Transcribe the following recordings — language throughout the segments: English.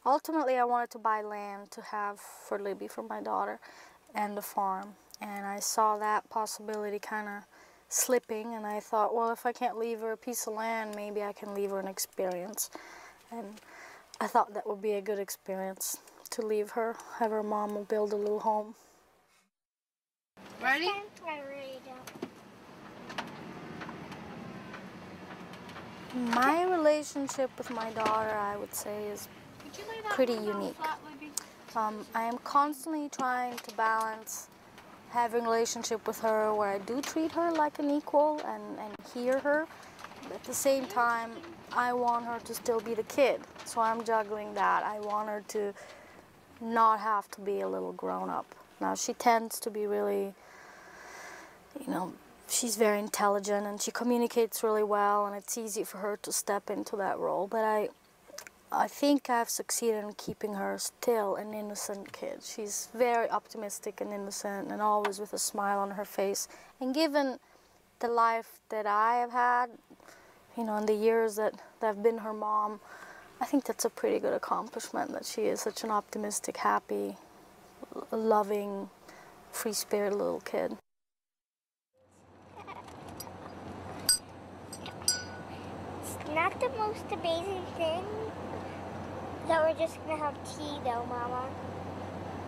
ultimately I wanted to buy land to have for Libby, for my daughter, and the farm. And I saw that possibility kind of slipping, and I thought, well, if I can't leave her a piece of land, maybe I can leave her an experience. And I thought that would be a good experience to leave her, have her mom build a little home. Ready? My relationship with my daughter, I would say, is pretty unique. I am constantly trying to balance having a relationship with her where I do treat her like an equal and hear her. But at the same time, I want her to still be the kid. So I'm juggling that. I want her to not have to be a little grown up. Now, she tends to be really, she's very intelligent and she communicates really well, and it's easy for her to step into that role. But I think I've succeeded in keeping her still an innocent kid. She's very optimistic and innocent and always with a smile on her face. And given the life that I have had, in the years that I've been her mom, I think that's a pretty good accomplishment, that she is such an optimistic, happy, loving, free-spirited little kid. It's not the most amazing thing that we're just gonna have tea though, Mama.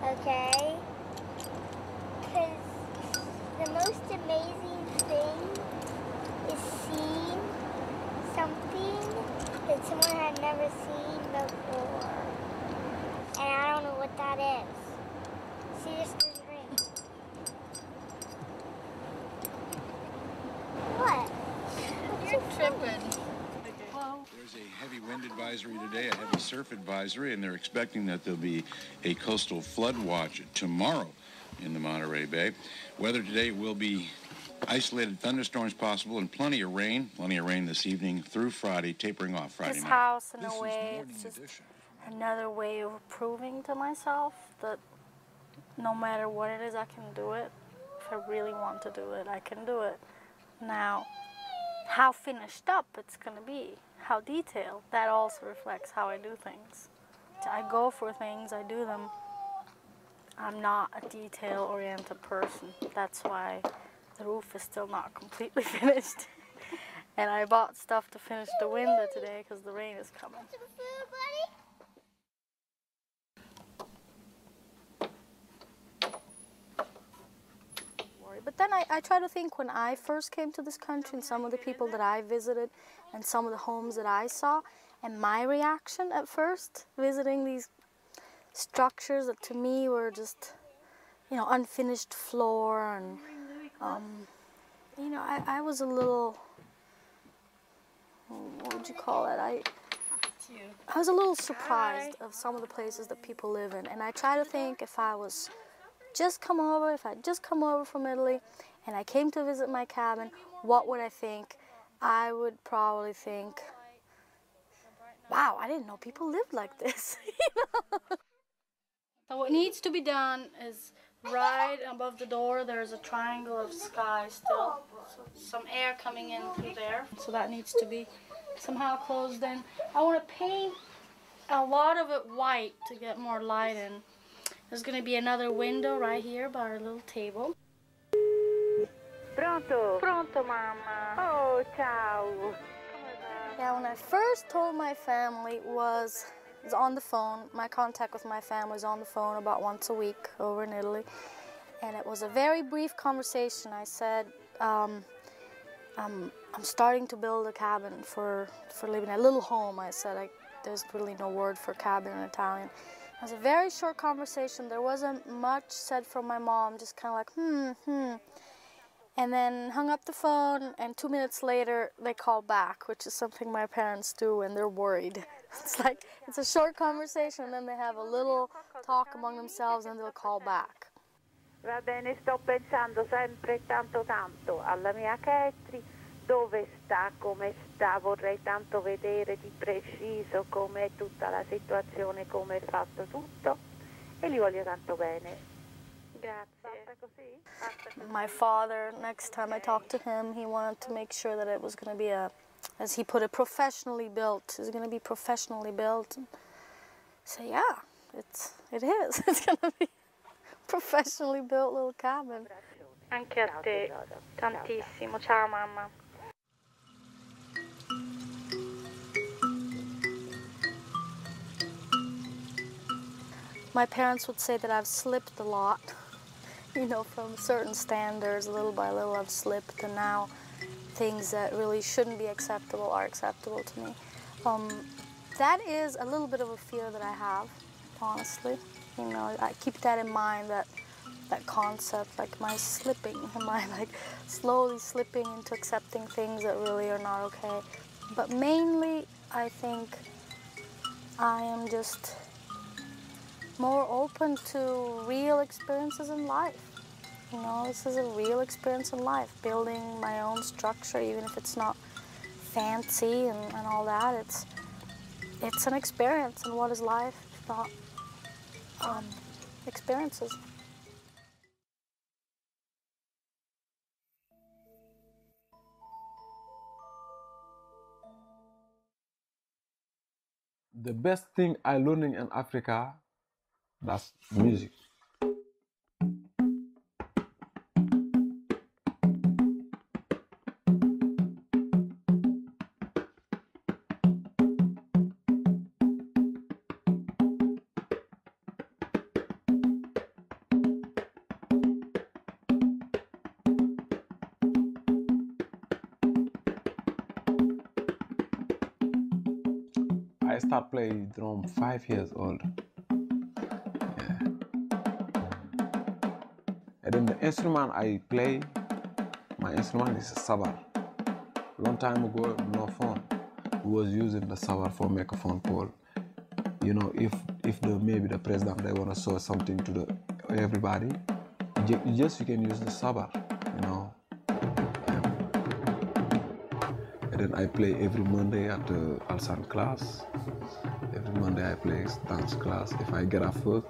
Okay? Because the most amazing thing is seeing something that someone had never seen before. And I don't know what that is. See this ring? What? You're tripping. There's a heavy wind advisory today, a heavy surf advisory, and they're expecting that there'll be a coastal flood watch tomorrow in the Monterey Bay. Weather today will be isolated thunderstorms possible and plenty of rain this evening through Friday, tapering off Friday night. This house, in a way, it's just another way of proving to myself that no matter what it is, I can do it. If I really want to do it, I can do it. Now, how finished up it's going to be, how detailed, that also reflects how I do things. I go for things, I do them. I'm not a detail-oriented person. That's why the roof is still not completely finished. And I bought stuff to finish the window today because the rain is coming. But then I try to think, when I first came to this country and some of the people that I visited and some of the homes that I saw, and my reaction at first visiting these structures that to me were just, unfinished floor, and I was a little, what would you call it? I was a little surprised of some of the places that people live in, and I try to think, if I had just come over from Italy and I came to visit my cabin, what would I think? I would probably think, wow, I didn't know people lived like this. So what needs to be done is, right above the door there's a triangle of sky still, so some air coming in through there, so that needs to be somehow closed in. I want to paint a lot of it white to get more light in. There's going to be another window right here by our little table. Pronto? Pronto, Mama. Oh, ciao. Yeah, when I first told my family was on the phone. My contact with my family was on the phone about once a week over in Italy. And it was a very brief conversation. I said, I'm starting to build a cabin for living, a little home. I said, there's really no word for cabin in Italian. It was a very short conversation. There wasn't much said from my mom, just kind of like, And then hung up the phone, and 2 minutes later, they called back, which is something my parents do when they're worried. It's like, it's a short conversation, and then they have a little talk among themselves, and they'll call back. Va bene, sto pensando sempre tanto alla mia Ketri, dove sta, come sta, vorrei tanto vedere di preciso com'è tutta la situazione, come è fatto tutto, e li voglio tanto bene. Grazie. My father, next time I talked to him, he wanted to make sure that it was going to be as he put it, professionally built. It's going to be professionally built. So yeah, it is. It's gonna be a professionally built little cabin. Anche a te, tantissimo. Ciao mamma. My parents would say that I've slipped a lot, you know, from certain standards, little by little I've slipped, and now things that really shouldn't be acceptable are acceptable to me. That is a little bit of a fear that I have, honestly. You know, I keep that in mind, that concept, like, am I slipping? Am I like slowly slipping into accepting things that really are not okay? But mainly, I think I am just more open to real experiences in life. You know, this is a real experience in life, building my own structure, even if it's not fancy and all that. It's an experience, and what is life if not experiences? The best thing I learning in Africa, that's music. I start playing drum 5 years old. Yeah. And then the instrument I play, my instrument is a sabar. Long time ago, no phone. We was using the sabar for microphone pole. You know, if maybe the president, they want to show something to everybody, you can use the sabar, you know. And then I play every Monday at the Alsan class. Every Monday I play dance class. If I get off work,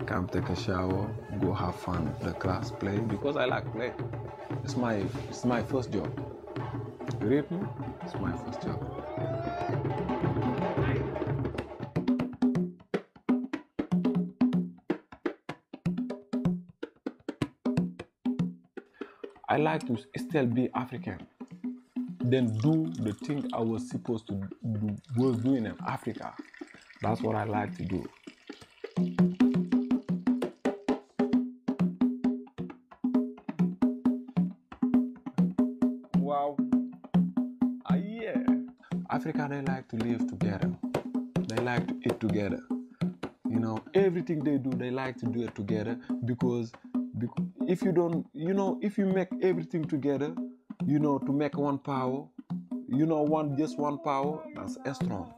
come take a shower, go have fun at the class, play, because I like play. It's my first job. You read me? It's my first job. I like to still be African, then do the thing I was supposed to do, was doing in Africa. That's what I like to do. Wow. Yeah. Africa, they like to live together. They like to eat together. You know, everything they do, they like to do it together, because if you don't, you know, if you make everything together, you know, to make one power, you know, just one power, that's strong.